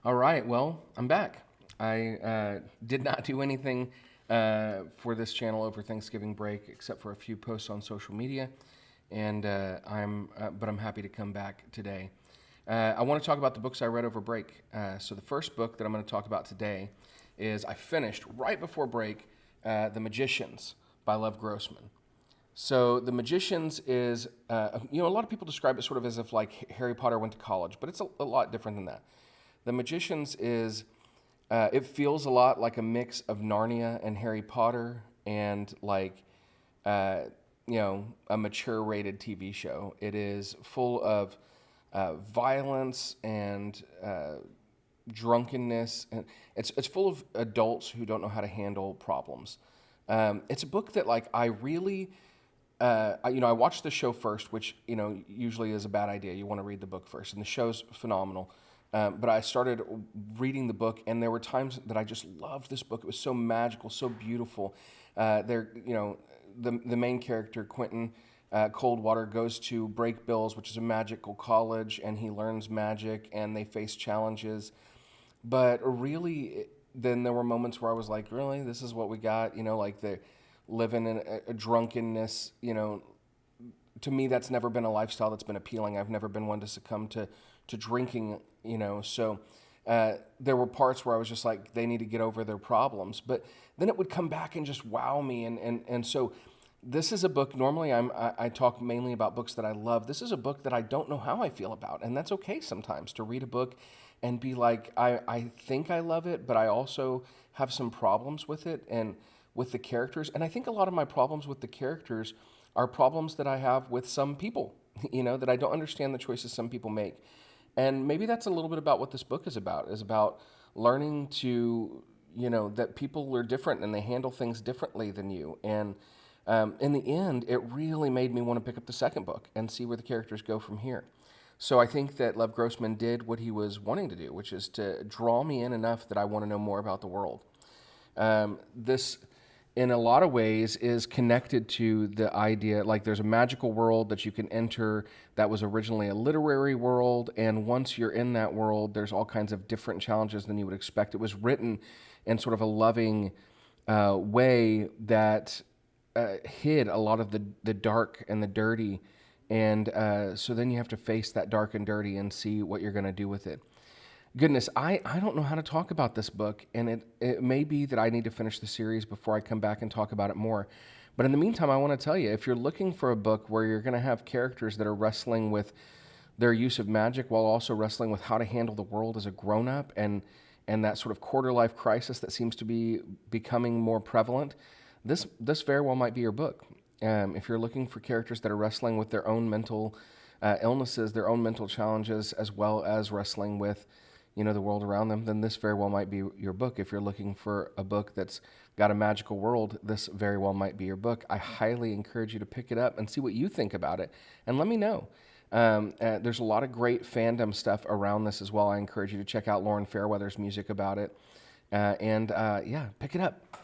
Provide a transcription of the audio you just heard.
All right, well, I'm back. I did not do anything for this channel over Thanksgiving break except for a few posts on social media, and but I'm happy to come back today. I want to talk about the books I read over break. So the first book that I'm going to talk about today is I finished right before break, The Magicians by Lev Grossman. So The Magicians is, a lot of people describe it sort of as if like Harry Potter went to college, but it's a lot different than that. The Magicians is, it feels a lot like a mix of Narnia and Harry Potter and like, uh, a mature rated TV show. It is full of violence and drunkenness, and it's full of adults who don't know how to handle problems. It's a book that like I really I watched the show first, which usually is a bad idea. You want to read the book first, and the show's phenomenal. But I started reading the book, and there were times that I just loved this book. It was so magical, so beautiful. The main character Quentin Coldwater goes to Break Bills, which is a magical college, and he learns magic, and they face challenges. But really, then there were moments where I was like, really, this is what we got? Like the living in a drunkenness, to me, that's never been a lifestyle that's been appealing. I've never been one to succumb to drinking, So there were parts where I was just like, they need to get over their problems. But then it would come back and just wow me. And so this is a book, normally I talk mainly about books that I love. This is a book that I don't know how I feel about. And that's okay sometimes to read a book and be like, I think I love it, but I also have some problems with it and with the characters. And I think a lot of my problems with the characters are problems that I have with some people, that I don't understand the choices some people make. And maybe that's a little bit about what this book is about learning to, that people are different and they handle things differently than you. And in the end, it really made me want to pick up the second book and see where the characters go from here. So I think that Lev Grossman did what he was wanting to do, which is to draw me in enough that I want to know more about the world. This, in a lot of ways, is connected to the idea, like there's a magical world that you can enter that was originally a literary world, and once you're in that world, there's all kinds of different challenges than you would expect. It was written in sort of a loving way that hid a lot of the dark and the dirty, and so then you have to face that dark and dirty and see what you're going to do with it. Goodness, I don't know how to talk about this book, and it may be that I need to finish the series before I come back and talk about it more. But in the meantime, I want to tell you, if you're looking for a book where you're going to have characters that are wrestling with their use of magic while also wrestling with how to handle the world as a grown-up and that sort of quarter-life crisis that seems to be becoming more prevalent, this very well might be your book. If you're looking for characters that are wrestling with their own mental illnesses, their own mental challenges, as well as wrestling with the world around them, then this very well might be your book. If you're looking for a book that's got a magical world, this very well might be your book. I highly encourage you to pick it up and see what you think about it, and let me know. There's a lot of great fandom stuff around this as well. I encourage you to check out Lauren Fairweather's music about it, and pick it up.